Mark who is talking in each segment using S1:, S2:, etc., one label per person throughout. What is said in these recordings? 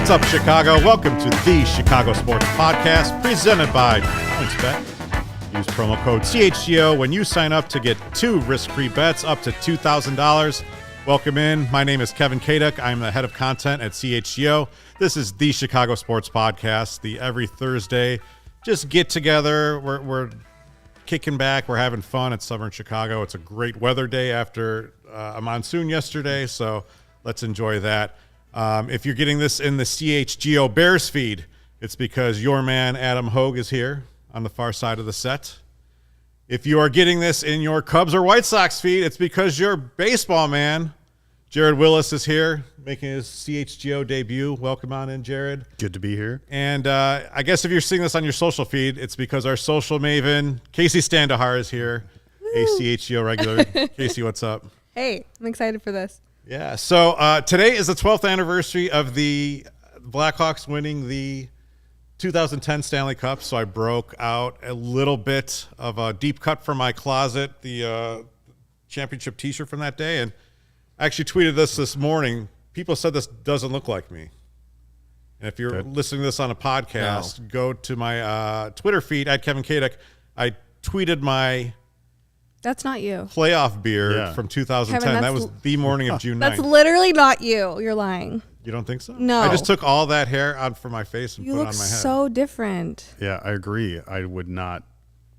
S1: What's up, Chicago? Welcome to the Chicago Sports Podcast, presented by spat. Use promo code CHGO when you sign up to get 2 risk-free bets up to $2,000. Welcome in. My name is Kevin Kaduk. I'm the head of content at CHGO. This is the Chicago Sports Podcast, the every Thursday just get together. We're kicking back. We're having fun at Southern Chicago. It's a great weather day after a monsoon yesterday, so let's enjoy that. If you're getting this in the CHGO Bears feed, it's because your man Adam Hoge is here on the far side of the set. If you are getting this in your Cubs or White Sox feed, it's because your baseball man, Jared Wyllys, is here making his CHGO debut. Welcome on in, Jared.
S2: Good to be here.
S1: And I guess if you're seeing this on your social feed, it's because our social maven, Kacy Standohar, is here, a CHGO regular. Kacy, what's up?
S3: Hey, I'm excited for this.
S1: Yeah, so today is the 12th anniversary of the Blackhawks winning the 2010 Stanley Cup, so I broke out a little bit of a deep cut from my closet, the championship T-shirt from that day, and I actually tweeted this morning. People said this doesn't look like me. And if you're listening to this on a podcast, go to my Twitter feed at Kevin Kaduk. I tweeted my
S3: That's not you.
S1: playoff beard from 2010.
S3: Kevin,
S1: that was the morning of June 9th.
S3: That's literally not you. You're lying.
S1: You don't think so?
S3: No.
S1: I just took all that hair out from my face and
S3: You
S1: put it
S3: look
S1: on my head.
S3: so different.
S2: Yeah, I agree. I would not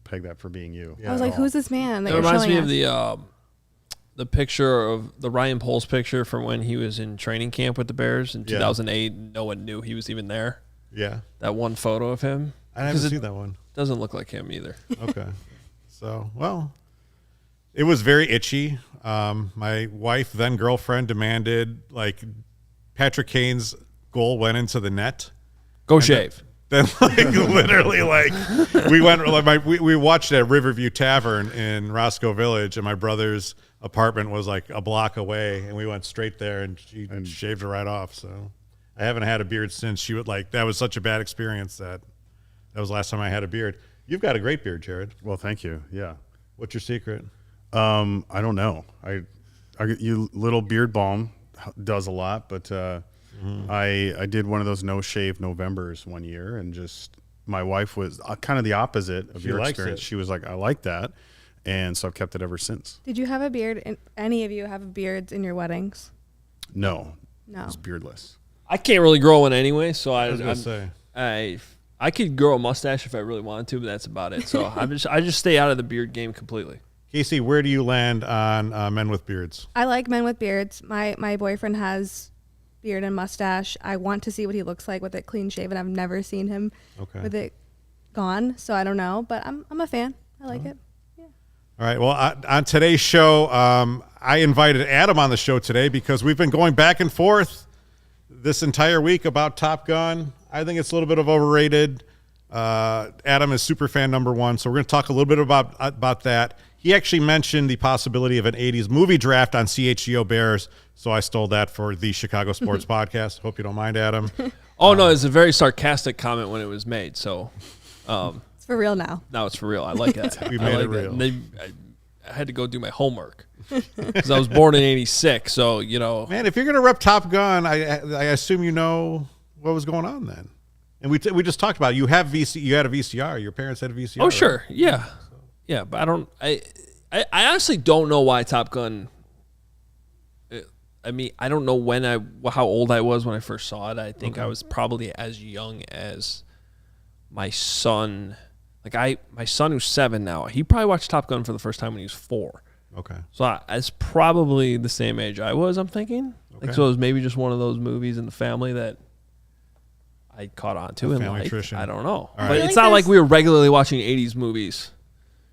S2: peg that for being you.
S1: Yeah,
S3: I was like, who's this man that
S4: It
S3: you're
S4: reminds me
S3: showing
S4: of
S3: us?
S4: the picture of the Ryan Poles picture from when he was in training camp with the Bears in 2008. No one knew he was even there.
S1: Yeah.
S4: That one photo of him.
S1: I haven't seen that one.
S4: Doesn't look like him either.
S1: Okay. So, well, it was very itchy. My wife, then girlfriend, demanded, like, Patrick Kane's goal went into the net.
S4: Go shave.
S1: Then, like, literally, like, we went, like, we watched at Riverview Tavern in Roscoe Village, and my brother's apartment was like a block away, and we went straight there, and she shaved it right off. So I haven't had a beard since. She would, like, that was such a bad experience that was the last time I had a beard. You've got a great beard, Jared.
S2: Well, thank you. Yeah.
S1: What's your secret?
S2: I don't know. I you little beard balm does a lot, but I did one of those no shave Novembers one year, and just my wife was kind of the opposite of your experience. She was like, I like that, and so I've kept it ever since.
S3: Did you have a beard? Any of you have beards in your weddings?
S2: No.
S3: No.
S2: It's beardless.
S4: I can't really grow one anyway, so
S1: I was gonna say.
S4: I could grow a mustache if I really wanted to, but that's about it. So I just stay out of the beard game completely.
S1: Kacy, where do you land on men with beards?
S3: I like men with beards. My boyfriend has beard and mustache. I want to see what he looks like with it clean shaven. I've never seen him with it gone, so I don't know. But I'm a fan. I like it. Yeah.
S1: All right. Well, on today's show, I invited Adam on the show today because we've been going back and forth this entire week about Top Gun. I think it's a little bit of overrated. Adam is super fan number 1, so we're going to talk a little bit about that. He actually mentioned the possibility of an 80s movie draft on CHGO Bears, so I stole that for the Chicago Sports Podcast. Hope you don't mind, Adam.
S4: Oh, no, it's a very sarcastic comment when it was made, so
S3: It's for real now.
S4: now it's for real. I like that.
S1: We made it real.
S4: I had to go do my homework because I was born in 86, so, you know.
S1: Man, if you're going to rep Top Gun, I assume you know what was going on then. And we just talked about it. You had a VCR. Your parents had a VCR.
S4: Oh, sure.
S1: Right?
S4: Yeah. Yeah, but I honestly don't know why Top Gun. I mean, I don't know how old I was when I first saw it. I think I was probably as young as my son. My son who's 7 now, he probably watched Top Gun for the first time when he was 4.
S1: Okay.
S4: So it's probably the same age I was, I'm thinking.
S1: Okay.
S4: So it was maybe just one of those movies in the family that I caught on to.
S1: Family tradition.
S4: I don't know.
S1: Right.
S4: But it's not like we were regularly watching 80s movies,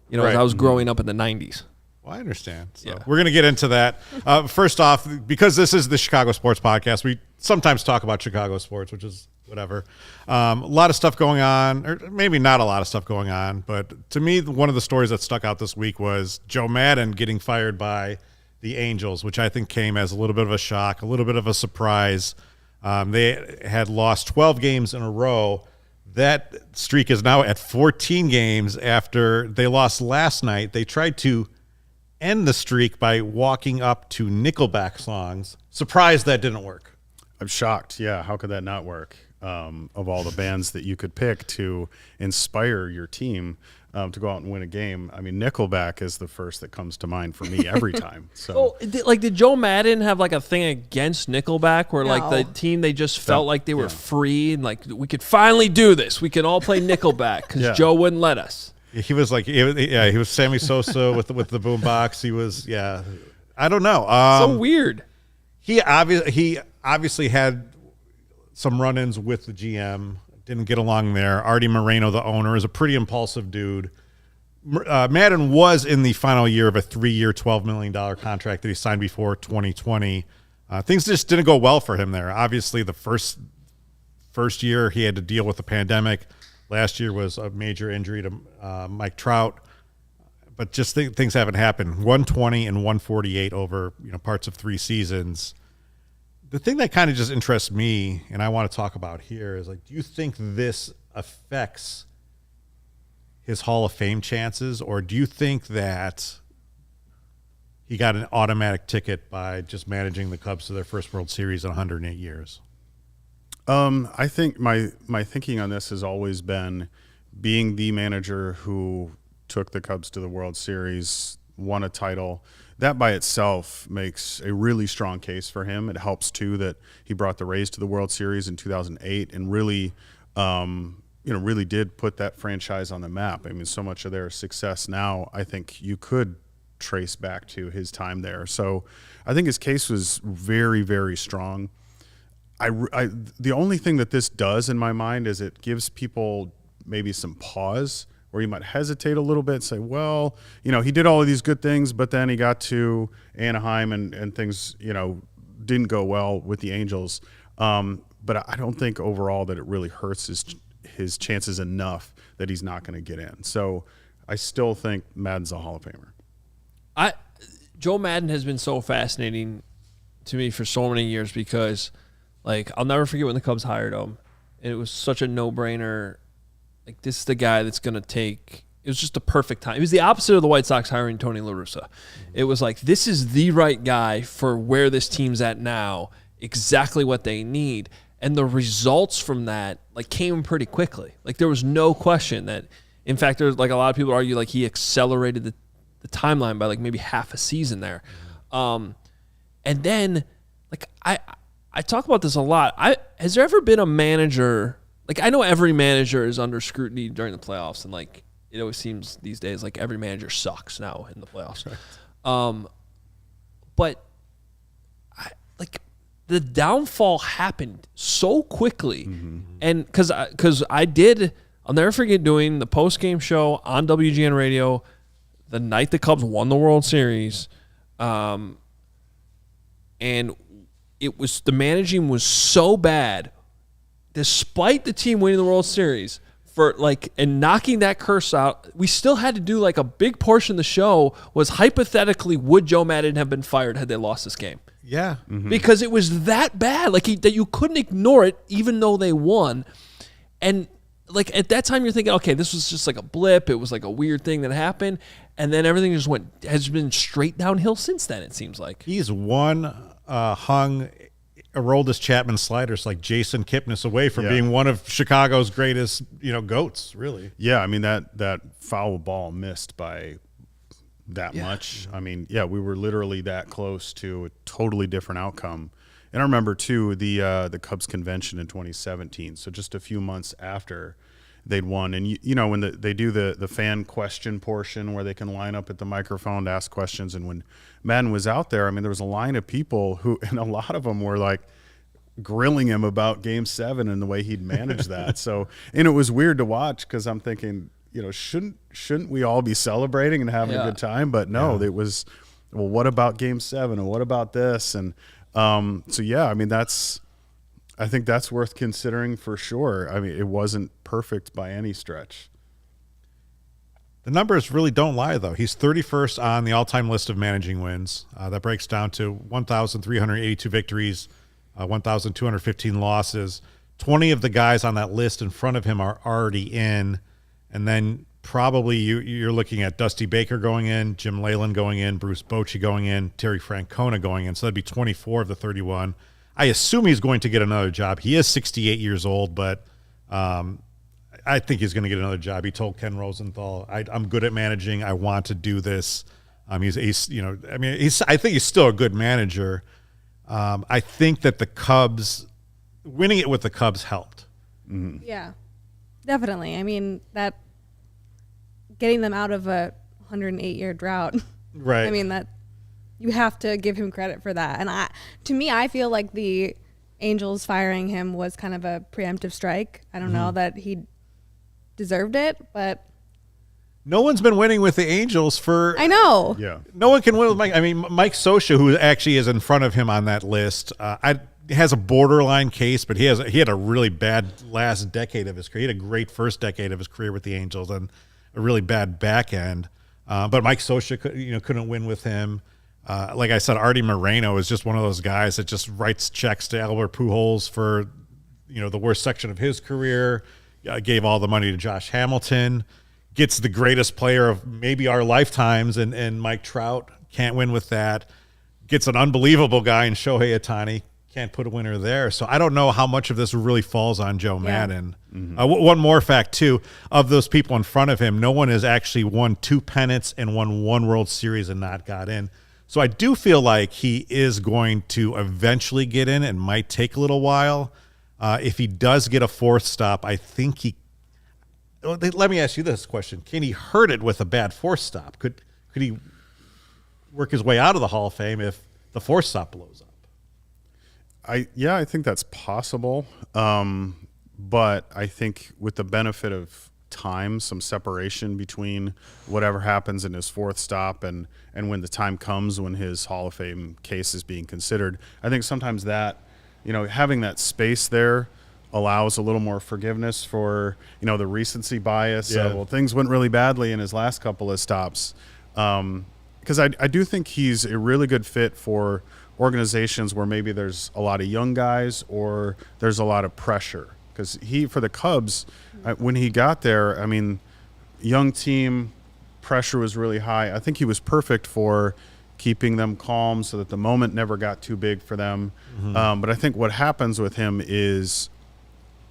S4: you know,
S1: Right.
S4: as I was growing up in the 90s.
S1: Well, I understand. So
S4: Yeah.
S1: we're going to get into that. First off, because this is the Chicago Sports Podcast, we sometimes talk about Chicago sports, which is whatever. A lot of stuff going on, or maybe not a lot of stuff going on, but to me, one of the stories that stuck out this week was Joe Maddon getting fired by the Angels, which I think came as a little bit of a shock, a little bit of a surprise. They had lost 12 games in a row. That streak is now at 14 games after they lost last night. They tried to end the streak by walking up to Nickelback songs. Surprised that didn't work.
S2: I'm shocked. Yeah, how could that not work? Of all the bands that you could pick to inspire your team to go out and win a game, I mean, Nickelback is the first that comes to mind for me every time. So,
S4: did Joe Maddon have like a thing against Nickelback, where like the team they just felt like they were free and like we could finally do this? We can all play Nickelback because Joe wouldn't let us.
S1: He was like, he was Sammy Sosa with the boombox. He was, I don't know.
S4: So weird.
S1: He obviously had some run-ins with the GM. Didn't get along there. Artie Moreno, the owner, is a pretty impulsive dude. Maddon was in the final year of a 3-year, $12 million contract that he signed before 2020. Things just didn't go well for him there. Obviously, the first year he had to deal with the pandemic. Last year was a major injury to Mike Trout. But just things haven't happened. 120 and 148 over parts of 3 seasons. The thing that kind of just interests me, and I want to talk about here, is like, do you think this affects his Hall of Fame chances, or do you think that he got an automatic ticket by just managing the Cubs to their first World Series in 108 years?
S2: I think my thinking on this has always been being the manager who took the Cubs to the World Series, won a title. That by itself makes a really strong case for him. It helps too that he brought the Rays to the World Series in 2008 and really, really did put that franchise on the map. I mean, so much of their success now, I think you could trace back to his time there. So I think his case was very, very strong. The only thing that this does in my mind is it gives people maybe some pause, where you might hesitate a little bit and say, well, he did all of these good things, but then he got to Anaheim and things, didn't go well with the Angels. But I don't think overall that it really hurts his chances enough that he's not going to get in. So I still think Maddon's a Hall of Famer.
S4: Joe Maddon has been so fascinating to me for so many years because, like, I'll never forget when the Cubs hired him. And it was such a no-brainer. Like, this is the guy that's going to take – it was just the perfect time. It was the opposite of the White Sox hiring Tony La Russa. It was like, this is the right guy for where this team's at now, exactly what they need. And the results from that, like, came pretty quickly. Like, there was no question that – in fact, there's, like, a lot of people argue, like, he accelerated the timeline by, like, maybe half a season there. And then, like, I talk about this a lot. Has there ever been a manager – like, I know every manager is under scrutiny during the playoffs, and, like, it always seems these days like every manager sucks now in the playoffs. Right. But, the downfall happened so quickly. Mm-hmm. And because I'll never forget doing the post-game show on WGN Radio the night the Cubs won the World Series. And the managing was so bad, despite the team winning the World Series, and knocking that curse out, we still had to do, like, a big portion of the show was hypothetically, would Joe Maddon have been fired had they lost this game?
S1: Yeah.
S4: Mm-hmm. Because it was that bad, like, that you couldn't ignore it even though they won. And, like, at that time you're thinking, okay, this was just like a blip. It was like a weird thing that happened. And then everything has been straight downhill since then, it seems like.
S1: He's hung Aroldis Chapman sliders like Jason Kipnis away from being one of Chicago's greatest, goats, really.
S2: Yeah, I mean, that foul ball missed by that much. I mean, we were literally that close to a totally different outcome. And I remember, too, the Cubs convention in 2017, so just a few months after they'd won. And, when they do the fan question portion where they can line up at the microphone to ask questions, and when Maddon was out there, I mean, there was a line of people and a lot of them were, like, grilling him about Game 7 and the way he'd managed that. So, and it was weird to watch because I'm thinking, shouldn't we all be celebrating and having a good time? But no, it was, well, what about Game 7 and what about this? And I mean, I think that's worth considering for sure. I mean, it wasn't perfect by any stretch.
S1: The numbers really don't lie, though. He's 31st on the all-time list of managing wins. That breaks down to 1,382 victories, 1,215 losses. 20 of the guys on that list in front of him are already in. And then probably you're looking at Dusty Baker going in, Jim Leyland going in, Bruce Bochy going in, Terry Francona going in. So that'd be 24 of the 31. I assume he's going to get another job. He is 68 years old, but I think he's going to get another job. He told Ken Rosenthal, I'm good at managing. I want to do this. I think he's still a good manager. I think that the Cubs, winning it with the Cubs helped.
S2: Mm-hmm.
S3: Yeah, definitely. I mean, that getting them out of a 108-year drought.
S1: Right.
S3: I mean, that you have to give him credit for that. And I feel like the Angels firing him was kind of a preemptive strike. I don't know that he deserved it, but
S1: no one's been winning with the Angels for.
S3: I know.
S2: Yeah.
S1: No one can win with Mike. I mean, Mike Scioscia, who actually is in front of him on that list, has a borderline case, but he had a really bad last decade of his career. He had a great first decade of his career with the Angels and a really bad back end. But Mike Scioscia couldn't win with him. Like I said, Artie Moreno is just one of those guys that just writes checks to Albert Pujols for the worst section of his career. Gave all the money to Josh Hamilton. Gets the greatest player of maybe our lifetimes, and Mike Trout can't win with that. Gets an unbelievable guy in Shohei Ohtani, can't put a winner there. So I don't know how much of this really falls on Joe Maddon. Mm-hmm. One more fact, too, of those people in front of him, no one has actually won 2 pennants and won 1 World Series and not got in. So I do feel like he is going to eventually get in. It might take a little while. If he does get a 4th stop, I think he. Let me ask you this question: can he hurt it with a bad 4th stop? Could he work his way out of the Hall of Fame if the 4th stop blows up?
S2: I think that's possible. But I think with the benefit of time, some separation between whatever happens in his 4th stop and when the time comes when his Hall of Fame case is being considered, I think sometimes that, having that space there allows a little more forgiveness for, the recency bias.
S1: Yeah.
S2: Well, things went really badly in his last couple of stops. Because I do think he's a really good fit for organizations where maybe there's a lot of young guys or there's a lot of pressure. Because for the Cubs, when he got there, I mean, young team, pressure was really high. I think he was perfect for keeping them calm so that the moment never got too big for them. Mm-hmm. But I think what happens with him is,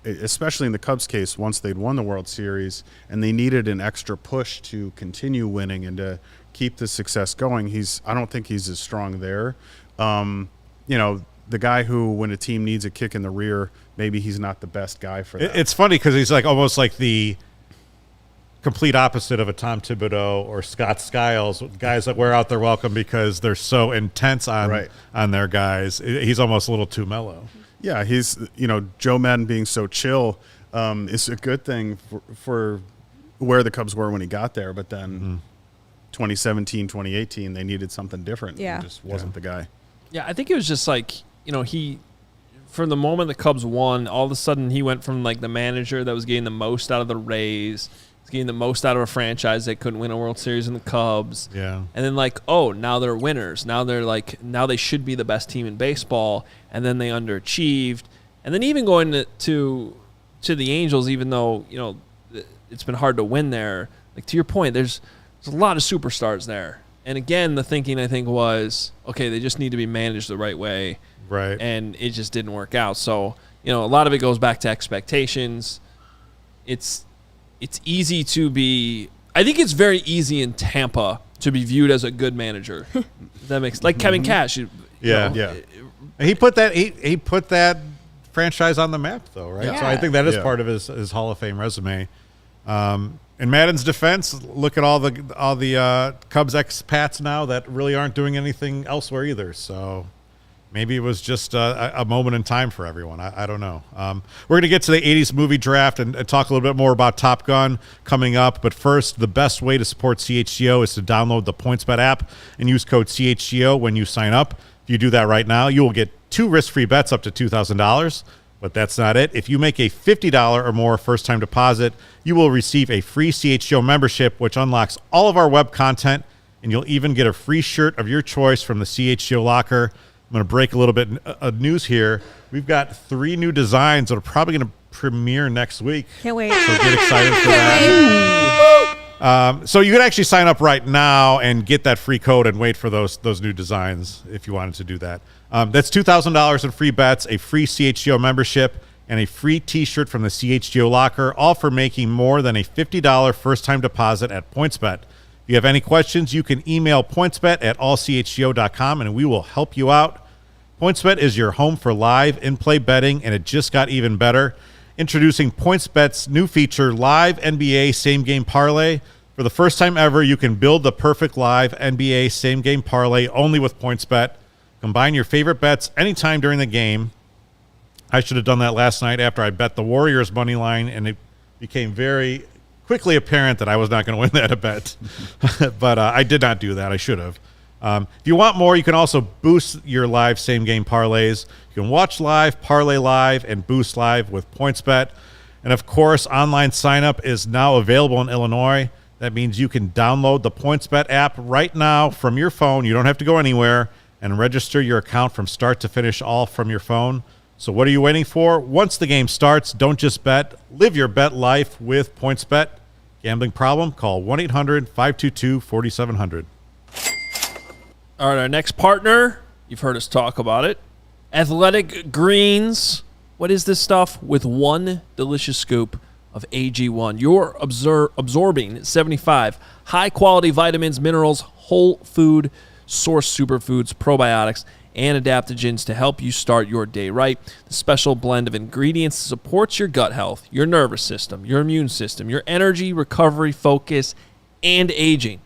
S2: especially in the Cubs case, once they'd won the World Series and they needed an extra push to continue winning and to keep the success going, I don't think he's as strong there. The guy who, when a team needs a kick in the rear, maybe he's not the best guy for that.
S1: It's funny because he's like almost like the complete opposite of a Tom Thibodeau or Scott Skiles, guys that wear out their welcome because they're so intense on their guys. He's almost a little too mellow.
S2: Yeah, he's, Joe Maddon being so chill is a good thing for where the Cubs were when he got there. But then 2017, 2018, they needed something different.
S3: Yeah.
S2: He just wasn't the guy.
S4: Yeah, I think it was just like, he, from the moment the Cubs won, all of a sudden he went from like the manager that was getting the most out of the Rays, getting the most out of a franchise that couldn't win a World Series in the Cubs.
S1: Yeah.
S4: And then now they're winners. Now they should be the best team in baseball. And then they underachieved. And then even going to the Angels, even though, it's been hard to win there, like to your point, there's a lot of superstars there. And again, the thinking I think was, okay, they just need to be managed the right way.
S1: Right.
S4: And it just didn't work out. So, a lot of it goes back to expectations. It's easy to be – I think it's very easy in Tampa to be viewed as a good manager. That makes – like Kevin Cash.
S1: Yeah. He put that franchise on the map, though, right?
S3: Yeah.
S1: So I think that is part of his Hall of Fame resume. In Madden's defense, look at all the Cubs expats now that really aren't doing anything elsewhere either. So maybe it was just a moment in time for everyone. I don't know. We're going to get to the 80s movie draft and talk a little bit more about Top Gun coming up. But first, the best way to support CHGO is to download the PointsBet app and use code CHGO when you sign up. If you do that right now, you will get 2 risk-free bets up to $2,000. But that's not it. If you make a $50 or more first-time deposit, you will receive a free CHGO membership, which unlocks all of our web content, and you'll even get a free shirt of your choice from the CHGO locker. I'm going to break a little bit of news here. We've got 3 new designs that are probably going to premiere next week.
S3: Can't wait.
S1: So get excited for that. So you could actually sign up right now and get that free code and wait for those new designs if you wanted to do that. That's $2,000 in free bets, a free CHGO membership, and a free T-shirt from the CHGO locker, all for making more than a $50 first-time deposit at PointsBet. If you have any questions, you can email pointsbet@allchgo.com, and we will help you out. PointsBet is your home for live in-play betting, and it just got even better. Introducing PointsBet's new feature, Live NBA Same Game Parlay. For the first time ever, you can build the perfect live NBA Same Game Parlay only with PointsBet. Combine your favorite bets anytime during the game. I should have done that last night after I bet the Warriors money line, and it became very quickly apparent that I was not going to win that bet. But I did not do that. I should have. If you want more, you can also boost your live same-game parlays. You can watch live, parlay live, and boost live with PointsBet. And, of course, online sign-up is now available in Illinois. That means you can download the PointsBet app right now from your phone. You don't have to go anywhere, and register your account from start to finish all from your phone. So what are you waiting for? Once the game starts, don't just bet. Live your bet life with PointsBet. Gambling problem? Call 1-800-522-4700.
S4: All right, our next partner, you've heard us talk about it, Athletic Greens. What is this stuff? With one delicious scoop of AG1, you're absorbing 75 high-quality vitamins, minerals, whole food, source superfoods, probiotics, and adaptogens to help you start your day right. The special blend of ingredients supports your gut health, your nervous system, your immune system, your energy, recovery, focus, and aging.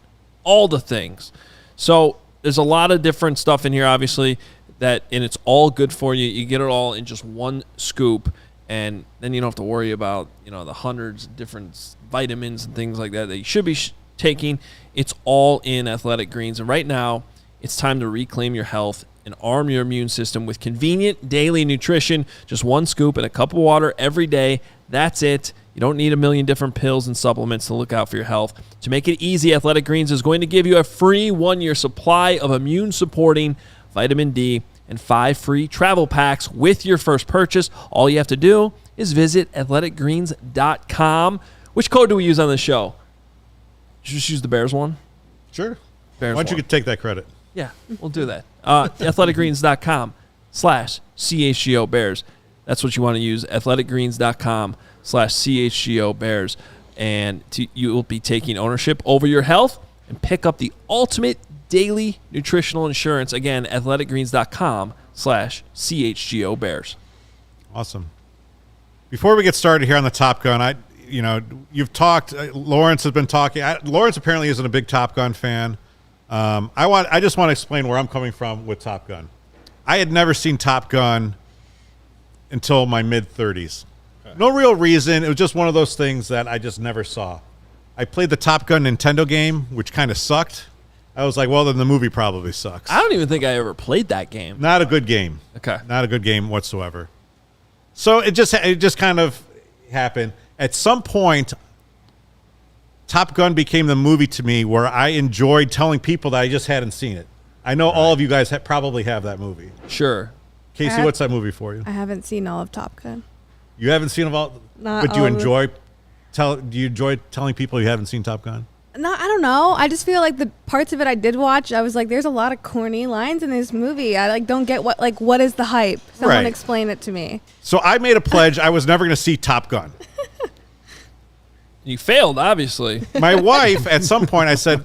S4: All the things. So there's a lot of different stuff in here, obviously, and it's all good for you. You get it all in just one scoop, and then you don't have to worry about, the hundreds of different vitamins and things like that you should be taking. It's all in Athletic Greens, and right now, it's time to reclaim your health and arm your immune system with convenient daily nutrition. Just one scoop and a cup of water every day. That's it. You don't need a million different pills and supplements to look out for your health. To make it easy, Athletic Greens is going to give you a free 1-year supply of immune-supporting vitamin D and 5 free travel packs with your first purchase. All you have to do is visit athleticgreens.com. Which code do we use on the show? Just use the Bears one?
S1: Sure.
S4: Bears
S1: Why don't you take that credit?
S4: Yeah, we'll do that. athleticgreens.com/CHGO Bears. That's what you want to use, athleticgreens.com/CHGO Bears. And you will be taking ownership over your health and pick up the ultimate daily nutritional insurance. Again, athleticgreens.com/CHGO Bears.
S1: Awesome. Before we get started here on the Top Gun, you've talked, Lawrence has been talking. Lawrence apparently isn't a big Top Gun fan. I just want to explain where I'm coming from with Top Gun. I had never seen Top Gun until my mid-30s. Okay. No real reason. It was just one of those things that I just never saw. I played the Top Gun Nintendo game, which kind of sucked. I was like, well, then the movie probably sucks.
S4: I don't even think I ever played that game.
S1: Not a good game.
S4: Okay.
S1: Not a good game whatsoever. So it just kind of happened. At some point, Top Gun became the movie to me where I enjoyed telling people that I just hadn't seen it. I know all of you guys probably have that movie.
S4: Sure.
S1: Kacy, what's that movie for you?
S3: I haven't seen all of Top Gun.
S1: You haven't seen them all?
S3: Not
S1: but do you
S3: all of
S1: enjoy do you enjoy telling people you haven't seen Top Gun?
S3: No, I don't know. I just feel like the parts of it I did watch, I was like, there's a lot of corny lines in this movie. I don't get what is the hype? Someone explain it to me.
S1: So I made a pledge I was never going to see Top Gun.
S4: You failed, obviously.
S1: My wife, at some point, I said,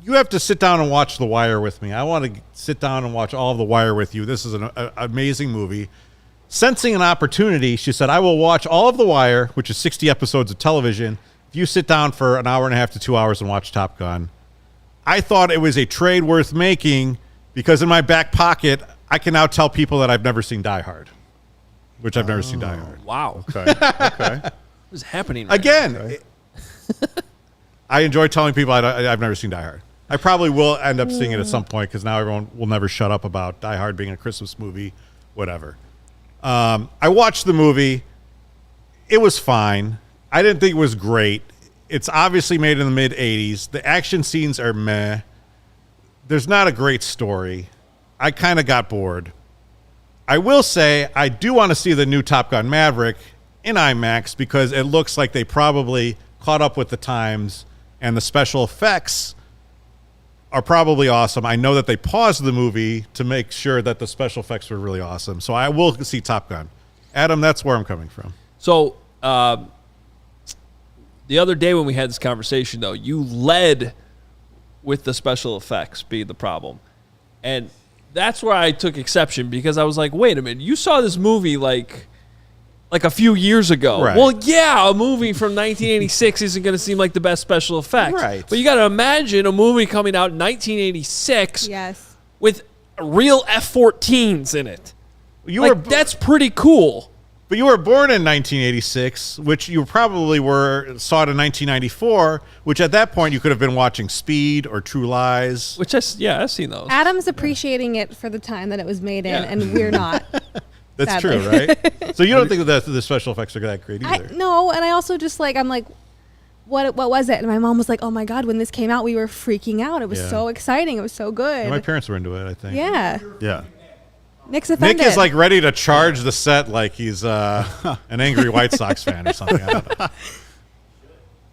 S1: you have to sit down and watch The Wire with me. I want to sit down and watch all of The Wire with you. This is an amazing movie. Sensing an opportunity, she said, I will watch all of The Wire, which is 60 episodes of television, if you sit down for an hour and a half to 2 hours and watch Top Gun. I thought it was a trade worth making because in my back pocket, I can now tell people that I've never seen Die Hard, which I've never seen Die Hard.
S4: Wow.
S2: Okay.
S4: What is happening right
S1: Again,
S4: now?
S1: I enjoy telling people I've never seen Die Hard. I probably will end up seeing it at some point because now everyone will never shut up about Die Hard being a Christmas movie, whatever. I watched the movie. It was fine. I didn't think it was great. It's obviously made in the mid-'80s. The action scenes are meh. There's not a great story. I kind of got bored. I will say I do want to see the new Top Gun Maverick in IMAX because it looks like they probably caught up with the times and the special effects are probably awesome. I know that they paused the movie to make sure that the special effects were really awesome. So I will see Top Gun. Adam, that's where I'm coming from.
S4: So the other day when we had this conversation, though, you led with the special effects being the problem. And that's where I took exception because I was like, wait a minute, you saw this movie like a few years ago.
S1: Right.
S4: Well, yeah, a movie from 1986 isn't going to seem like the best special effects.
S1: Right.
S4: But you got to imagine a movie coming out in 1986
S3: Yes.
S4: with real F-14s in it.
S1: You
S4: That's pretty cool.
S1: But you were born in 1986, which you probably saw it in 1994, which at that point you could have been watching Speed or True Lies.
S4: Which, I've seen those.
S3: Adam's appreciating it for the time that it was made in, and we're not.
S1: That's
S3: sadly.
S1: true, right? So you don't think that the special effects are that great either?
S3: No, and I also just I'm like, what was it? And my mom was like, oh my God, when this came out, we were freaking out. It was so exciting. It was so good.
S1: Yeah, my parents were into it, I think.
S3: Yeah.
S2: Yeah.
S3: Nick's offended.
S1: Nick is like ready to charge the set like he's an angry White Sox fan or something. I don't know.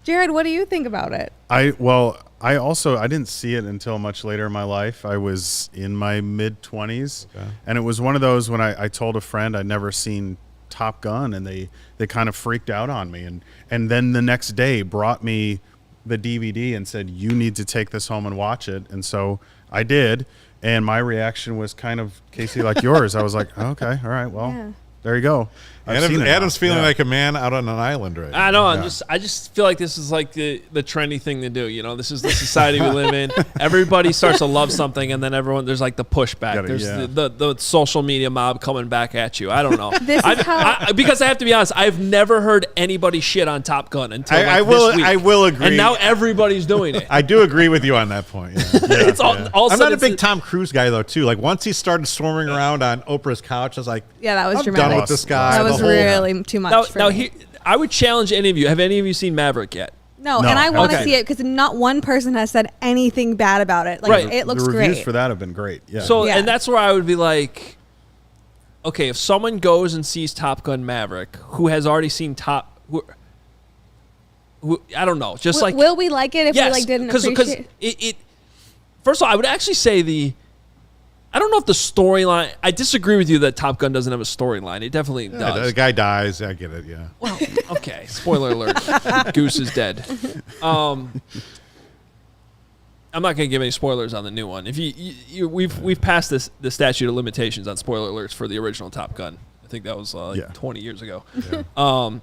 S3: Jared, what do you think about it?
S2: I didn't see it until much later in my life. I was in my mid-20s, and it was one of those when I told a friend I'd never seen Top Gun, and they kind of freaked out on me. And then the next day brought me the DVD and said, you need to take this home and watch it. And so I did, and my reaction was kind of, Kacy, like yours. I was like, okay, all right, well, there you go.
S1: Adam's feeling like a man out on an island right now.
S4: I know. I just feel like this is like the trendy thing to do. You know, this is the society we live in. Everybody starts to love something, and then there's like the pushback. There's the social media mob coming back at you. I don't know. Because I have to be honest, I've never heard anybody shit on Top Gun until this week.
S1: I will agree.
S4: And now everybody's doing it.
S1: I do agree with you on that point. Yeah.
S4: I'm
S1: not a big Tom Cruise guy though, too. Like once he started swarming around on Oprah's couch, I was like,
S3: yeah, that was
S1: I'm
S3: dramatic.
S1: done with this guy.
S3: That was really too much for me.
S4: I would challenge any of you. Have any of you seen Maverick yet?
S3: No, and I want to see it because not one person has said anything bad about it. Like it looks great.
S2: The reviews for that have been great. Yeah.
S4: So and that's where I would be like, okay, if someone goes and sees Top Gun Maverick, who has already seen who I don't know, just
S3: will we like it if we didn't appreciate
S4: it? First of all, I would actually say I don't know if the storyline. I disagree with you that Top Gun doesn't have a storyline. It definitely does.
S1: The guy dies. I get it. Yeah.
S4: Well, okay. Spoiler alert. Goose is dead. I'm not going to give any spoilers on the new one. If we've passed the statute of limitations on spoiler alerts for the original Top Gun. I think that was 20 years ago. Yeah.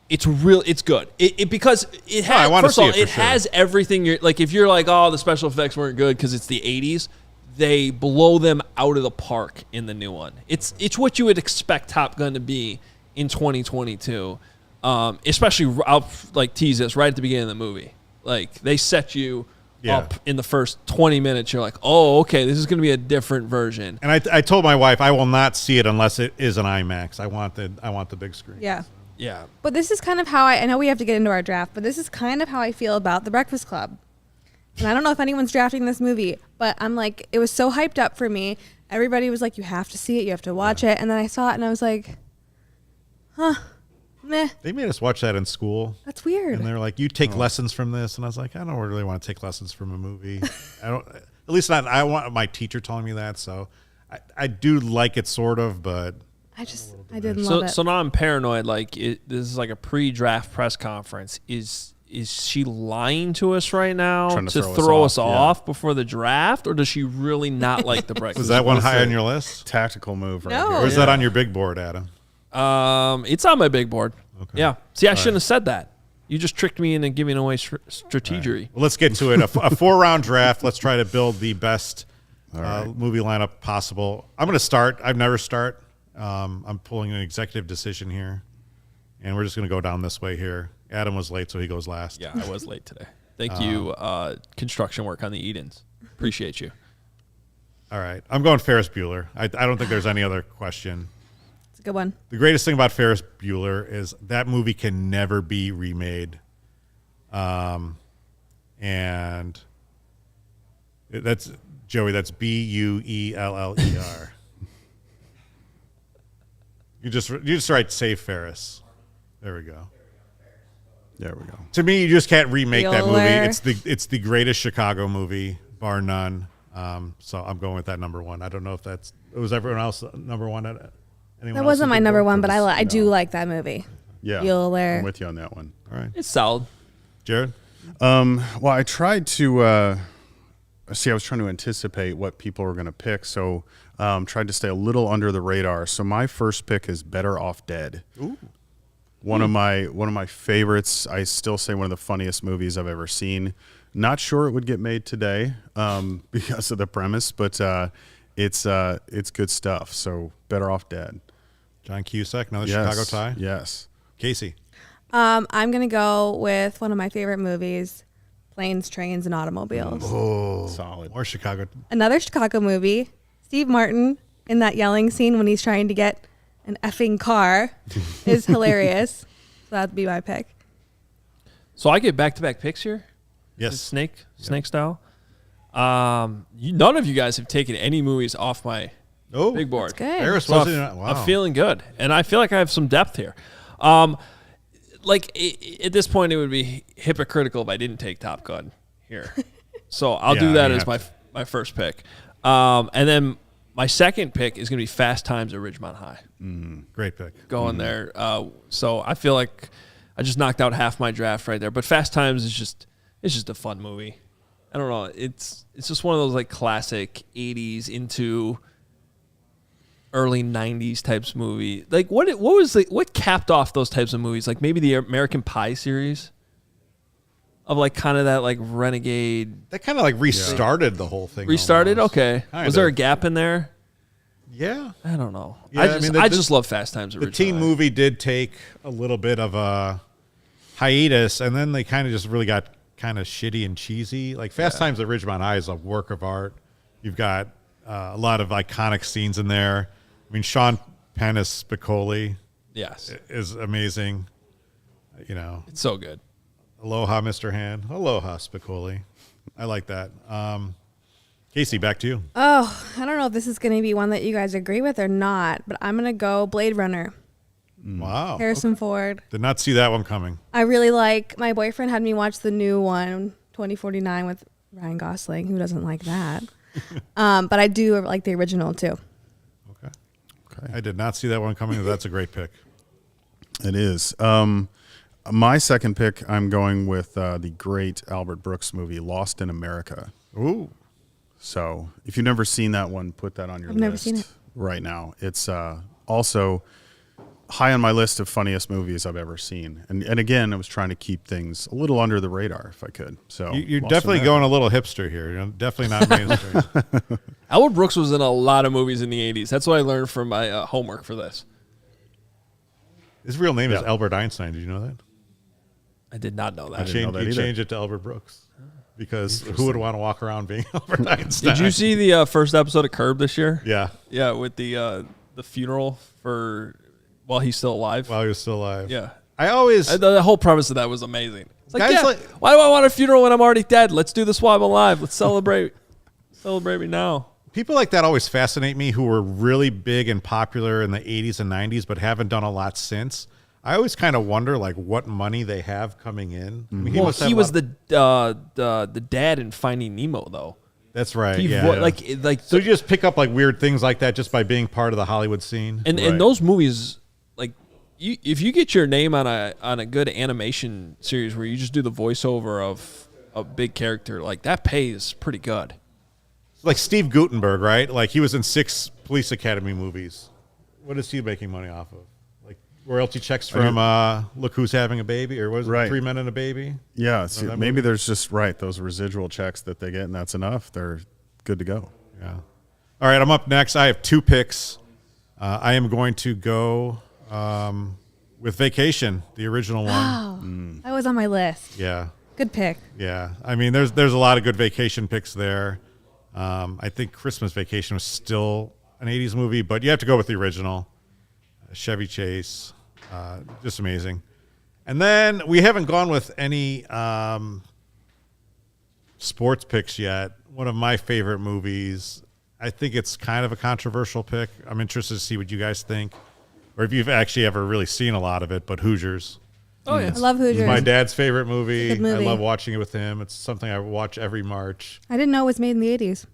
S4: It's good. Because it has. First of all, it has everything. If you're like, oh, the special effects weren't good because it's the 80s. They blow them out of the park in the new one. It's what you would expect Top Gun to be in 2022. Especially, I'll tease this right at the beginning of the movie. Like they set you up in the first 20 minutes. You're like, oh, okay, this is going to be a different version.
S1: And I told my wife I will not see it unless it is an IMAX. I want the big screen.
S3: Yeah.
S4: Yeah.
S3: But this is kind of how I know we have to get into our draft, but this is kind of how I feel about The Breakfast Club. And I don't know if anyone's drafting this movie, but I'm like, it was so hyped up for me. Everybody was like, you have to see it. You have to watch it. And then I saw it and I was like, meh.
S1: They made us watch that in school.
S3: That's weird.
S1: And they're like, you take lessons from this. And I was like, I don't really want to take lessons from a movie. At least not, I want my teacher telling me that. So I do like it sort of, but
S3: I didn't love it.
S4: So now I'm paranoid. This is like a pre-draft press conference. Is she lying to us right now to throw us off before the draft, or does she really not like the Breakfast?
S1: Was that one high on your list?
S2: Tactical move right
S3: No.
S2: here.
S1: Or is that on your big board, Adam?
S4: It's on my big board.
S1: Okay.
S4: Yeah. See, I shouldn't have said that. You just tricked me into giving away strategery.
S1: Right. Well, let's get to it. A 4-round draft. Let's try to build the best movie lineup possible. I'm going to start. I've never start. I'm pulling an executive decision here, and we're just going to go down this way here. Adam was late, so he goes last.
S4: Yeah, I was late today. Thank you, construction work on the Edens. Appreciate you.
S1: All right. I'm going Ferris Bueller. I don't think there's any other question.
S3: It's a good one.
S1: The greatest thing about Ferris Bueller is that movie can never be remade. And that's, Joey, that's Bueller. You just write Save Ferris. There we go.
S2: There we go.
S1: To me, you just can't remake that movie.
S3: Bueller.
S1: It's the greatest Chicago movie, bar none. So I'm going with that number one. I don't know if was everyone else number one.
S3: That wasn't my number one, but I do like that movie.
S2: Yeah,
S3: Bueller.
S2: I'm with you on that one.
S1: All right,
S4: It's solid.
S1: Jared.
S2: Well, I tried to I was trying to anticipate what people were going to pick, so tried to stay a little under the radar. So my first pick is Better Off Dead.
S1: Ooh.
S2: One of my favorites. I still say one of the funniest movies I've ever seen. Not sure it would get made today because of the premise, but it's good stuff. So Better Off Dead.
S1: John Cusack, another Chicago tie.
S2: Yes.
S1: Casey.
S3: I'm gonna go with one of my favorite movies, Planes, Trains, and Automobiles.
S1: Oh,
S2: Solid.
S1: More Chicago.
S3: Another Chicago movie. Steve Martin in that yelling scene when he's trying to get an effing car is hilarious. So that'd be my pick.
S4: So I get back-to-back picks here.
S1: Yes.
S4: Snake style. None of you guys have taken any movies off my
S1: Oh,
S4: big board.
S3: That's good.
S1: Ferris
S4: So
S1: wasn't. Wow.
S4: I'm feeling good, and I feel like I have some depth here. At this point, it would be hypocritical if I didn't take Top Gun here. So I'll do that as my first pick. And then my second pick is going to be Fast Times at Ridgemont High.
S1: Great pick.
S4: Going there. So I feel like I just knocked out half my draft right there. But Fast Times is just a fun movie. I don't know. It's just one of those like classic 80s into early 90s types movie. Like what capped off those types of movies? Like maybe the American Pie series of like kind of that like renegade.
S1: That kind of like restarted the whole thing.
S4: Restarted?
S1: Almost.
S4: Okay.
S1: Kind
S4: Was there
S1: of.
S4: a gap in there?
S1: Yeah.
S4: I don't know.
S1: Yeah,
S4: I just love Fast Times at
S1: The
S4: Ridgemont
S1: teen
S4: High.
S1: movie did take a little bit of a hiatus, and then they kind of just really got kind of shitty and cheesy. Like Fast Times at Ridgemont High is a work of art. You've got a lot of iconic scenes in there. I mean, Sean Penn as Spicoli
S4: Yes.
S1: is amazing. You know,
S4: It's so good.
S1: aloha, Mr. Hand. Aloha, Spicoli. I like that. Casey, back to you.
S3: Oh, I don't know if this is going to be one that you guys agree with or not, but I'm going to go Blade Runner.
S1: Wow.
S3: Harrison Ford.
S1: Did not see that one coming.
S3: I really like, my boyfriend had me watch the new one, 2049 with Ryan Gosling. Who doesn't like that? But I do like the original too.
S1: Okay. I did not see that one coming. That's a great pick.
S2: It is. My second pick, I'm going with the great Albert Brooks movie, Lost in America.
S1: Ooh.
S2: So if you've never seen that one, put that on your
S3: I've
S2: list
S3: never seen it.
S2: right now. It's also high on my list of funniest movies I've ever seen. And again, I was trying to keep things a little under the radar if I could. So
S1: You're
S2: Lost in
S1: definitely
S2: America.
S1: going a little hipster here. You're definitely not mainstream.
S4: Albert Brooks was in a lot of movies in the 80s. That's what I learned from my homework for this.
S1: His real name is Albert Einstein. Did you know that?
S4: I did not know that.
S2: didn't know that
S1: He
S2: either.
S1: changed it to Albert Brooks because who would want to walk around being Albert Einstein?
S4: Did you see the first episode of Curb this year?
S1: Yeah,
S4: Yeah, with the funeral for while he's still alive.
S1: while he was still alive.
S4: Yeah.
S1: I always
S4: The whole premise of that was amazing. It's like,
S1: Guys
S4: yeah,
S1: like-
S4: why do I want a funeral when I'm already dead? Let's do this while I'm alive. Let's celebrate. Celebrate me now.
S1: people like that always fascinate me who were really big and popular in the 80s and 90s but haven't done a lot since. I always kind of wonder like what money they have coming in. I mean, must have
S4: He
S1: a
S4: was
S1: lot-
S4: the dad in Finding Nemo, though.
S1: That's right.
S4: He
S1: Yeah.
S4: like
S1: So you just pick up like weird things like that just by being part of the Hollywood scene.
S4: and
S2: Right.
S4: those movies, like if you get your name on a good animation series where you just do the voiceover of a big character, like that pays pretty good.
S1: Like Steve Guttenberg, right? Like he was in 6 Police Academy movies. What is he making money off of? Like royalty checks from Look Who's Having a Baby, or what is it,
S2: Right.
S1: 3 Men and a Baby?
S2: Yeah, see,
S1: that
S2: maybe
S1: movie?
S2: there's just those residual checks that they get, and that's enough. They're good to go.
S1: Yeah. All right, I'm up next. I have 2 picks. I am going to go with Vacation, the original one.
S3: Oh, that was on my list.
S1: Yeah.
S3: Good pick.
S1: Yeah. I mean, there's a lot of good vacation picks there. I think Christmas Vacation was still an 80s movie, but you have to go with the original. Chevy Chase. Just amazing. And then we haven't gone with any sports picks yet. One of my favorite movies. I think it's kind of a controversial pick. I'm interested to see what you guys think, or if you've actually ever really seen a lot of it, but Hoosiers.
S4: Oh yeah,
S3: I love Hoosiers.
S1: It's my dad's favorite movie.
S3: Good movie.
S1: I love watching it with him. It's something I watch every March.
S3: I didn't know it was made in the 80s.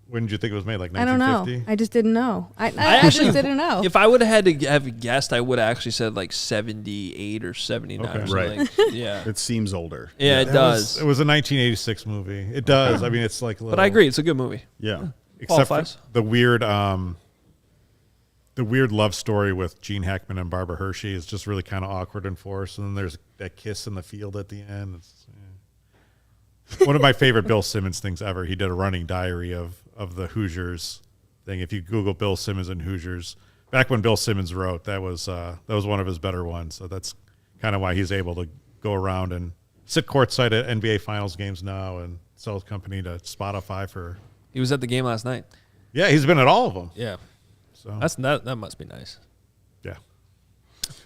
S1: When did you think it was made? Like
S3: I don't
S1: 1950?
S3: know. I just didn't know. I
S4: actually
S3: just didn't know.
S4: If I would have had to have guessed, I would have actually said like 78 or 79
S1: Okay.
S4: or something.
S2: Right.
S4: Yeah.
S2: It seems older.
S4: Yeah, it does.
S1: It was a 1986 movie. It does. I mean, it's like a little,
S4: But I agree, it's a good movie.
S2: Yeah.
S1: except for
S4: Qualifies.
S1: the weird love story with Gene Hackman and Barbara Hershey is just really kind of awkward and forced. And then there's that kiss in the field at the end. One of my favorite Bill Simmons things ever. He did a running diary of the Hoosiers thing. If you Google Bill Simmons and Hoosiers, back when Bill Simmons wrote, that was one of his better ones. So that's kind of why he's able to go around and sit courtside at NBA Finals games now and sell his company to Spotify for.
S4: He was at the game last night.
S1: Yeah, he's been at all of them.
S4: Yeah.
S1: So
S4: That must be nice.
S1: yeah.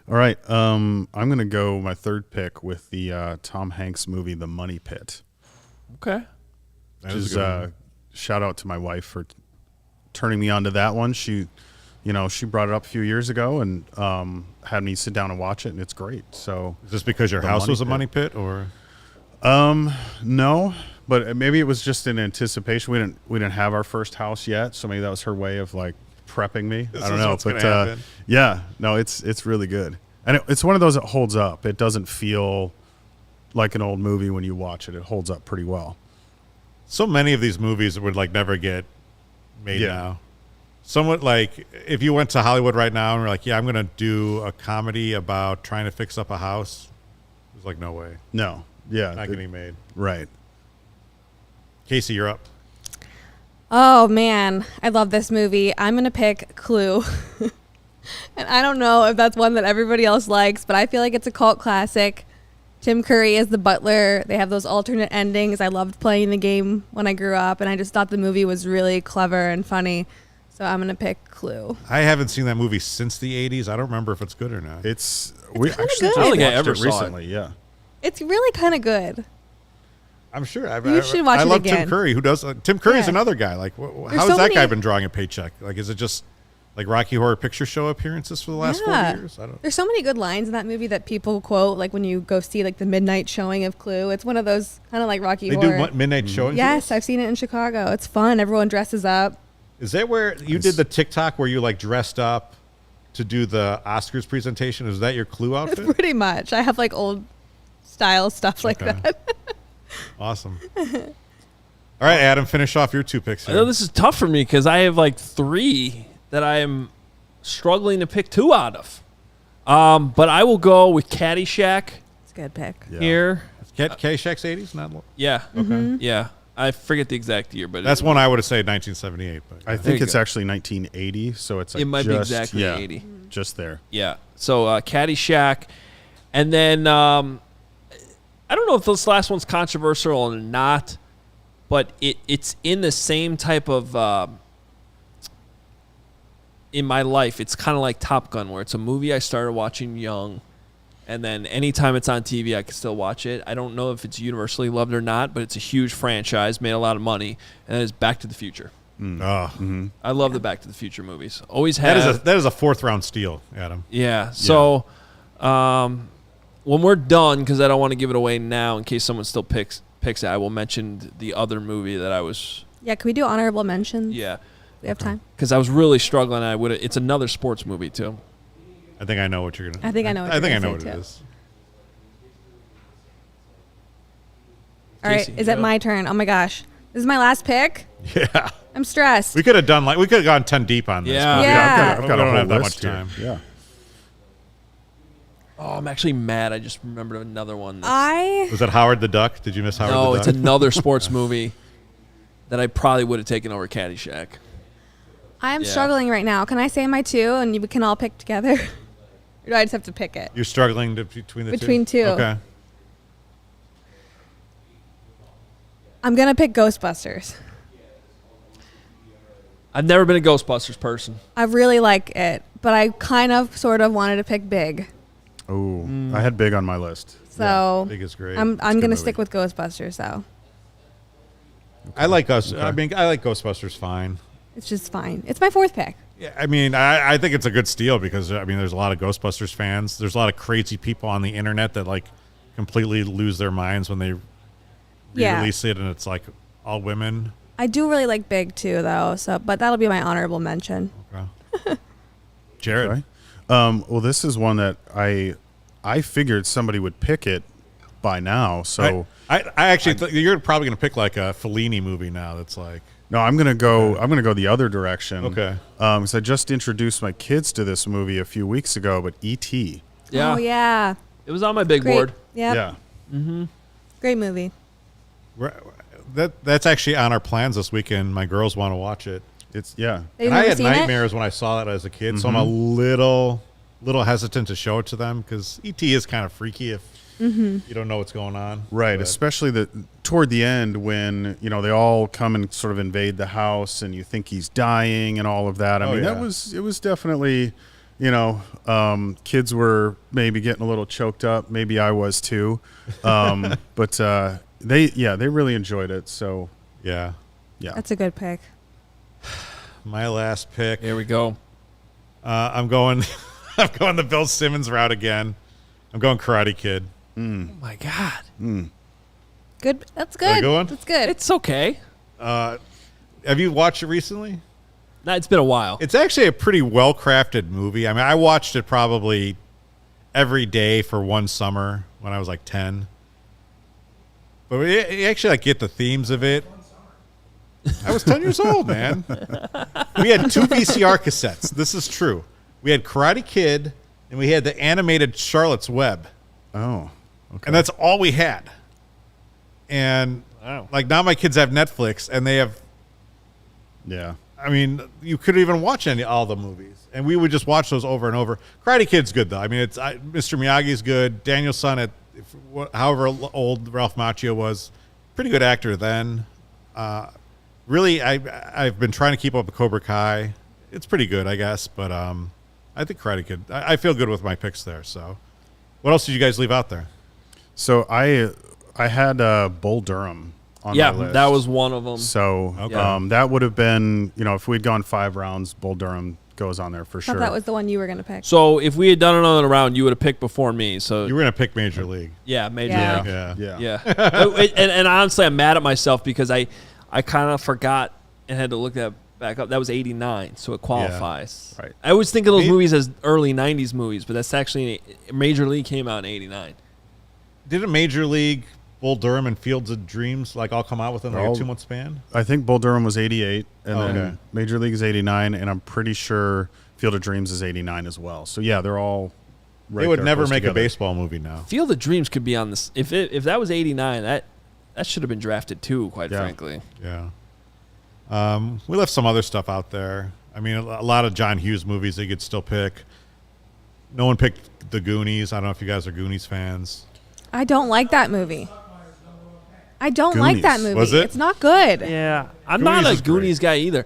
S2: All right. I'm going to go my third pick with the Tom Hanks movie, The Money Pit.
S4: Okay.
S1: That
S2: Which
S1: is
S2: is
S1: a good one.
S2: shout out to my wife for turning me on to that one. She brought it up a few years ago and had me sit down and watch it, and it's great. So
S1: Is this because your
S2: The
S1: house
S2: Money
S1: was a
S2: Pit.
S1: money pit, or
S2: no, but maybe it was just in anticipation. We didn't have our first house yet, so maybe that was her way of like prepping me.
S1: This
S2: I don't
S1: is
S2: know,
S1: what's gonna
S2: but
S1: happen.
S2: yeah, no, it's really good, and it's one of those that holds up. It doesn't feel like an old movie when you watch it. It holds up pretty well.
S1: so many of these movies would like never get made
S2: Yeah.
S1: now. Somewhat like if you went to Hollywood right now and were like, yeah, I'm going to do a comedy about trying to fix up a house. It's like, no way.
S2: No, yeah,
S1: Not getting made.
S2: right.
S1: Casey, you're up.
S3: Oh man, I love this movie. I'm gonna pick Clue. And I don't know if that's one that everybody else likes, but I feel like it's a cult classic. Tim Curry is the butler. They have those alternate endings. I loved playing the game when I grew up, and I just thought the movie was really clever and funny. So I'm gonna pick Clue.
S1: I haven't seen that movie since the 80s. I don't remember if it's good or not.
S2: We
S3: kinda
S2: actually
S3: good.
S2: just
S3: I don't
S4: think I
S2: watched
S4: ever
S2: it
S4: saw it.
S2: recently. Yeah.
S3: It's really kind of good.
S1: I'm sure.
S3: You should watch
S1: I
S3: it
S1: love
S3: again.
S1: Tim Curry. Who does? Tim Curry's
S3: Yeah.
S1: another guy. Like, how has
S3: so
S1: that guy
S3: many-
S1: been drawing a paycheck? Like, is it just like Rocky Horror Picture Show appearances for the last 40 years? I don't.
S3: There's so many good lines in that movie that people quote, like when you go see like the midnight showing of Clue. It's one of those kind of like Rocky
S1: They
S3: Horror.
S1: do what, midnight showings.
S3: Yes, I've seen it in Chicago. It's fun. Everyone dresses up.
S1: Is that where you did the TikTok where you like dressed up to do the Oscars presentation? Is that your Clue outfit?
S3: Pretty much. I have like old style stuff like
S1: Okay.
S3: that.
S1: Awesome. All right, Adam, finish off your two picks
S4: I
S1: here.
S4: know this is tough for me because I have like three that I am struggling to pick two out of. But I will go with Caddyshack
S3: It's a good pick.
S2: Yeah.
S4: here.
S1: Caddyshack's 80s? Not
S4: Yeah.
S3: Mm-hmm.
S4: Yeah. I forget the exact year, but
S1: That's one I would have said 1978. But
S2: I
S4: There
S2: think
S4: you
S2: it's
S4: go.
S2: actually 1980, so it's like
S4: it might be
S2: just,
S4: exactly
S2: yeah,
S4: 80.
S2: just there.
S4: Yeah. So Caddyshack. And then I don't know if this last one's controversial or not, but it's in the same type of in my life. It's kind of like Top Gun, where it's a movie I started watching young, and then anytime it's on TV, I can still watch it. I don't know if it's universally loved or not, but it's a huge franchise, made a lot of money, and that is Back to the Future.
S1: Oh,
S4: I love the Back to the Future movies. Always have.
S1: that is a fourth round steal, Adam.
S4: Yeah. So when we're done, because I don't want to give it away now in case someone still picks it, I will mention the other movie that I was.
S3: Yeah, can we do honorable mentions?
S4: Yeah.
S3: We have time.
S4: Because I was really struggling. It's another sports movie too.
S1: I think I know what you're gonna.
S3: I think I know what
S1: I
S3: you're
S1: think I
S3: gonna
S1: know what
S3: say,
S1: it
S3: too.
S1: is.
S3: All right,
S4: Casey,
S3: is it
S4: go.
S3: my turn? Oh my gosh. This is my last pick?
S1: Yeah,
S3: I'm stressed.
S1: we could have done we could have gone 10 deep on this.
S4: Yeah.
S1: but
S3: Yeah.
S2: I've
S1: we
S2: got a
S1: don't
S2: whole
S1: have that
S2: list
S1: much
S2: here.
S1: time.
S2: Yeah.
S4: Oh, I'm actually mad. I just remembered another one.
S1: Was it Howard the Duck? Did you miss Howard
S4: No,
S1: the
S4: it's
S1: Duck?
S4: another sports movie that I probably would have taken over Caddyshack.
S3: I'm
S4: Yeah.
S3: struggling right now. Can I say my two and you can all pick together? Or do I just have to pick it?
S1: You're struggling between the
S3: Between two.
S1: Okay.
S3: I'm going to pick Ghostbusters.
S4: I've never been a Ghostbusters person.
S3: I really like it, but I kind of sort of wanted to pick Big.
S2: Oh, I had Big on my list.
S3: So
S1: Big is great.
S3: I'm
S2: a
S3: going
S2: good
S3: to stick
S2: movie.
S3: with Ghostbusters though.
S1: I like us.
S2: Okay.
S1: I mean, I like Ghostbusters fine.
S3: It's just fine. It's my 4th pick.
S1: Yeah, I mean, I think it's a good steal because, I mean, there's a lot of Ghostbusters fans. There's a lot of crazy people on the internet that, like, completely lose their minds when they re-release it and it's, like, all women.
S3: I do really like Big, too, though. But that'll be my honorable mention.
S1: Okay. Jared.
S2: Well, this is one that I figured somebody would pick it by now. So
S1: I actually you're probably going to pick, like, a Fellini movie now that's, like...
S2: No, I'm gonna go the other direction.
S1: Okay.
S2: Because I just introduced my kids to this movie a few weeks ago, but E.T.
S4: Yeah.
S3: Oh, yeah.
S4: It was on my big board.
S3: Yep.
S2: Yeah.
S4: Mm-hmm.
S3: Great movie.
S1: That's actually on our plans this weekend. My girls want to watch it.
S2: It's yeah.
S3: They've
S1: And I
S3: never
S1: had
S3: seen it?
S1: nightmares when I saw that as a kid, so I'm a little hesitant to show it to them because E.T. is kind of freaky if you don't know what's going on.
S2: Right,
S1: But-
S2: especially toward the end when they all come and sort of invade the house and you think he's dying and all of that. I mean,
S1: yeah.
S2: it was definitely, kids were maybe getting a little choked up. Maybe I was too, but they really enjoyed it. So
S1: Yeah.
S3: That's a good pick.
S1: My last pick.
S4: Here we go.
S1: I'm going the Bill Simmons route again. I'm going Karate Kid.
S4: Oh my God.
S3: Good. That's
S1: Is that a
S3: good.
S1: good one?
S3: That's good.
S4: It's okay.
S1: Have you watched it recently?
S4: No, it's been a while.
S1: It's actually a pretty well-crafted movie. I mean, I watched it probably every day for one summer when I was like 10. But you actually like get the themes of it. I was 10 years old, man. We had 2 VCR cassettes. This is true. We had Karate Kid and we had the animated Charlotte's Web.
S2: oh, okay.
S1: And that's all we had. And like now my kids have Netflix and they have,
S2: yeah.
S1: I mean, you couldn't even watch all the movies. And we would just watch those over and over. Karate Kid's good though. I mean, Mr. Miyagi's good. Daniel Son, however old Ralph Macchio was, pretty good actor then. Really, I've been trying to keep up with Cobra Kai. It's pretty good, I guess. But I think Karate Kid. I feel good with my picks there. So, what else did you guys leave out there?
S2: So I had Bull Durham on my list.
S4: That was one of them.
S2: So
S1: Okay.
S2: that would have been, if we'd gone 5 rounds, Bull Durham goes on there for
S3: I
S2: sure.
S3: thought that was the one you were going to pick.
S4: So if we had done another round, you would have picked before me. So
S1: You were gonna pick Major League.
S4: yeah, Major
S3: Yeah.
S4: League.
S1: Yeah.
S4: Yeah. and honestly, I'm mad at myself because I kind of forgot and had to look that back up. That was 89, so it qualifies.
S2: Right.
S4: I always think of those
S1: Me-
S4: movies as early 90s movies, but that's actually Major League came out in 89.
S1: Didn't Major League, Bull Durham, and Fields of Dreams like all come out within like a 2-month span?
S2: I think Bull Durham was 88, and
S1: Oh,
S2: then
S1: okay.
S2: Major League is 89, and I'm pretty sure Field of Dreams is 89 as well. So yeah, they're all right.
S1: They would
S2: there
S1: never
S2: close
S1: make a
S2: together.
S1: baseball movie now.
S4: Field of Dreams could be on this. If that was 89, that should have been drafted too, quite
S2: Yeah.
S4: frankly.
S1: Yeah. We left some other stuff out there. I mean, a lot of John Hughes movies they could still pick. No one picked The Goonies. I don't know if you guys are Goonies fans.
S3: I don't like that movie. I don't like that
S2: Goonies.
S3: movie.
S1: Was it?
S3: It's not good.
S4: Yeah, I'm
S1: Goonies
S4: not
S1: is
S4: a Goonies guy either.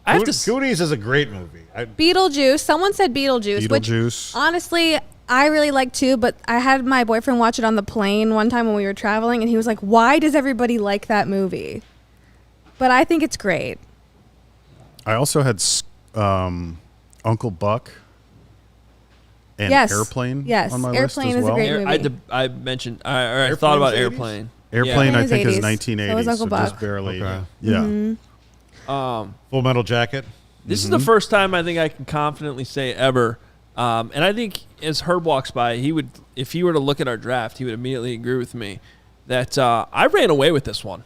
S4: I have to.
S1: Goonies is a great movie.
S3: Beetlejuice. Someone said Beetlejuice, which
S2: Beetlejuice.
S3: honestly I really like too. But I had my boyfriend watch it on the plane one time when we were traveling, and he was like, "Why does everybody like that movie?" But I think it's great.
S2: I also had Uncle Buck and
S3: Yes.
S2: Airplane
S3: Yes.
S2: on my
S3: Airplane
S2: list as
S3: is a
S2: well.
S3: great movie.
S4: I mentioned. I
S1: Airplane
S4: thought about
S1: was 80s?
S4: Airplane.
S2: Airplane,
S3: Yeah.
S2: I think, is
S3: 80s.
S2: 1980.
S3: So was Uncle
S2: just
S3: Buck.
S2: barely.
S1: Okay.
S2: Yeah.
S1: Full Metal Jacket.
S4: This is the first time I think I can confidently say ever. And I think as Herb walks by, he would, if he were to look at our draft, he would immediately agree with me that I ran away with this one.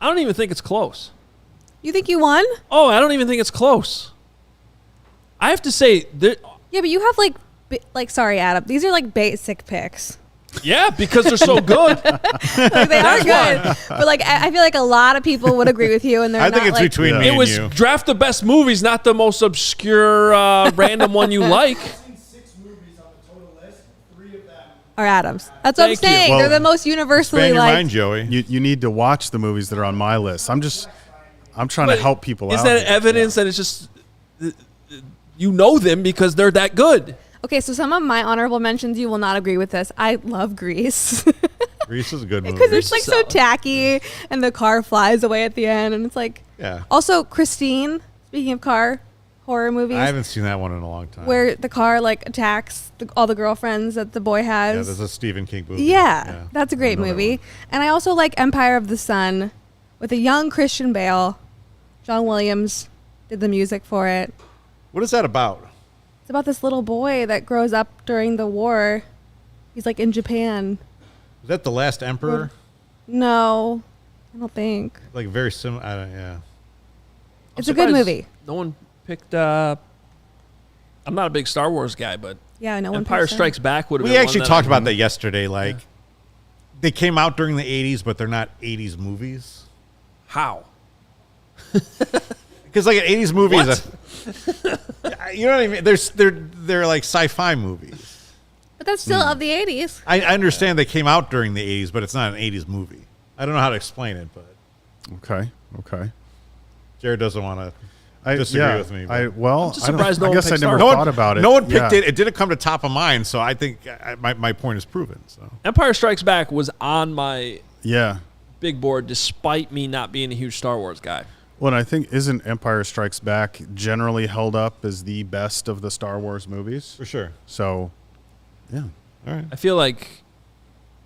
S4: I don't even think it's close.
S3: You think you won?
S4: Oh, I don't even think it's close. I have to say that.
S3: Yeah, but you have sorry, Adam. These are like basic picks.
S4: Yeah, because they're so good.
S3: Like, they are good, but like I feel like a lot of people would agree with you, and they're
S1: I think
S3: not
S1: it's
S3: like,
S1: between me
S4: It
S1: and
S4: was
S1: you.
S4: draft the best movies, not the most obscure random one you like.
S5: Seen 6 movies on the total list. 3 of them.
S3: are Adams. That's what I'm
S4: Thank you.
S3: saying.
S2: Well,
S3: They're the most universally
S1: Expand your
S3: liked.
S1: mind, Joey.
S2: You need to watch the movies that are on my list. I'm trying to help people
S4: Is
S2: out.
S4: that
S2: here.
S4: evidence that it's just you know them because they're that good?
S3: Okay, so some of my honorable mentions, you will not agree with this. I love Grease
S1: Grease is a good movie.
S3: because it's like so
S4: Solid.
S3: tacky, and the car flies away at the end, and it's like.
S1: Yeah.
S3: Also, Christine, Speaking of car horror movies,
S1: I haven't seen that one in a long time.
S3: where the car like attacks all the girlfriends that the boy has.
S1: Yeah, there's a Stephen King movie.
S3: Yeah, that's a great
S1: I know that
S3: movie.
S1: one.
S3: And I also like Empire of the Sun with a young Christian Bale. John Williams did the music for it.
S1: What is that about?
S3: It's about this little boy that grows up during the war. He's like in Japan.
S1: Is that The Last Emperor?
S3: No, I don't think.
S1: Like very similar. Yeah.
S3: It's a good
S4: surprised
S3: movie.
S4: No one picked. I'm not a big Star Wars guy, but
S3: Yeah, no one.
S4: Empire
S3: picks it.
S4: Strikes Back would have been
S1: We
S4: one
S1: actually
S4: that
S1: talked
S4: I-
S1: about that yesterday. Like, they came out during the 80s, but they're not 80s movies.
S4: How?
S1: Because like an 80s movie
S4: What?
S1: is a, you know what I mean? They're like sci-fi movies.
S3: But that's still of the 80s.
S1: I understand they came out during the 80s, but it's not an 80s movie. I don't know how to explain it, but
S2: Okay.
S1: Jared doesn't want to disagree with me. But
S4: I'm just surprised no
S2: I
S4: one
S2: guess I
S4: picked
S2: never
S4: Star Wars.
S2: thought about it.
S1: no one picked
S2: Yeah.
S1: it. It didn't come to top of mind, so I think my point is proven. So
S4: Empire Strikes Back was on my
S2: Yeah.
S4: big board, despite me not being a huge Star Wars guy.
S2: Well, and I think isn't Empire Strikes Back generally held up as the best of the Star Wars movies?
S1: for sure.
S2: So, yeah.
S1: All right.
S4: I feel like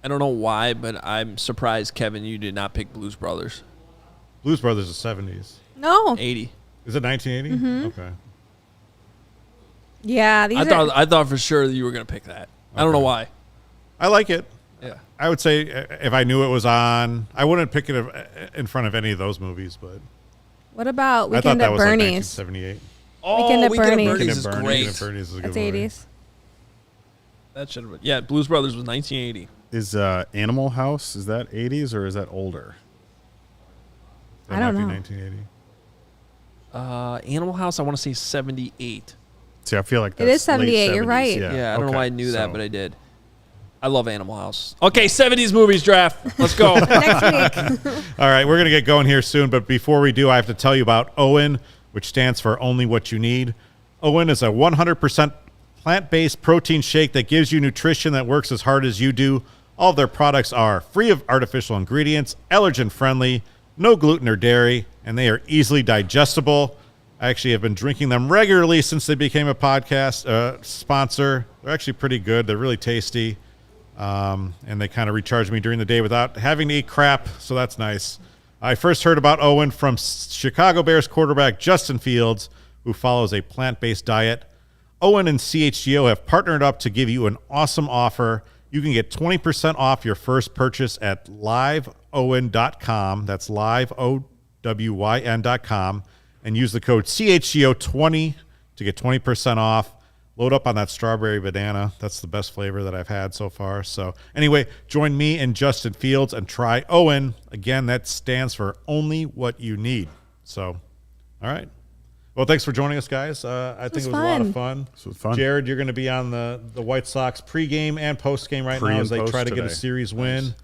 S4: I don't know why, but I'm surprised, Kevin, you did not pick Blues Brothers.
S1: Blues Brothers is 70s.
S3: No.
S4: 80.
S1: Is it 1980?
S3: Mm-hmm.
S1: Okay.
S3: Yeah, these
S4: I thought for sure that you were going to pick that. I don't know why.
S1: I like it.
S4: Yeah.
S1: I would say if I knew it was on, I wouldn't pick it in front of any of those movies, but
S3: What about
S1: I thought
S3: Weekend
S1: that
S3: at
S1: was like
S3: Bernie's?
S1: 1978.
S4: Oh,
S3: Weekend at
S4: Weekend
S3: Bernie's.
S4: Bernie's
S2: Weekend
S4: is
S2: at Bernie's.
S4: great.
S1: Weekend at Bernie's is a good
S3: That's
S1: movie.
S3: 80s.
S4: That should have been. Yeah, Blues Brothers was 1980.
S2: Is Animal House, is that 80s or is that older?
S1: That
S3: I don't
S1: might
S3: know.
S1: be 1980.
S4: Animal House, I want to say 78.
S2: See, I feel like
S3: It
S2: that's
S3: is 78,
S2: late
S3: you're
S2: 70s,
S3: right.
S4: Yeah, I don't know
S2: okay,
S4: why I knew that,
S2: so-
S4: but I did. I love Animal House. Okay, 70s movies draft. Let's go.
S3: Next week.
S1: All right, we're going to get going here soon, but before we do, I have to tell you about OWYN, which stands for Only What You Need. OWYN is a 100% plant-based protein shake that gives you nutrition that works as hard as you do. All of their products are free of artificial ingredients, allergen-friendly, no gluten or dairy, and they are easily digestible. I actually have been drinking them regularly since they became a podcast sponsor. They're actually pretty good. They're really tasty. And they kind of recharge me during the day without having to eat crap, so that's nice. I first heard about OWYN from Chicago Bears quarterback Justin Fields, who follows a plant-based diet. OWYN and CHGO have partnered up to give you an awesome offer. You can get 20% off your first purchase at liveowyn.com. That's liveowyn.com. And use the code CHGO20 to get 20% off. Load up on that strawberry banana. That's the best flavor that I've had so far. So anyway, join me and Justin Fields and try OWYN. Again, that stands for Only What You Need. So, all right. Well, thanks for joining us, guys. I think it was a lot of fun.
S2: This was fun.
S1: Jared, you're going to be on the White Sox pregame and postgame right
S2: Pre
S1: now
S2: and
S1: as they
S2: post
S1: try to get a
S2: today.
S1: series win.
S2: Nice.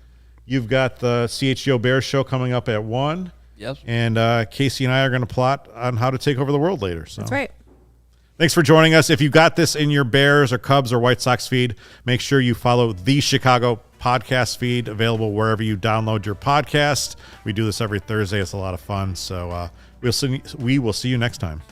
S1: You've got the CHGO Bears show coming up at 1.
S4: Yes.
S1: And Kacy and I are going to plot on how to take over the world later. So.
S3: That's right.
S1: Thanks for joining us. If you got this in your Bears or Cubs or White Sox feed, make sure you follow the Chicago podcast feed, available wherever you download your podcast. We do this every Thursday. It's a lot of fun. So we will see you next time.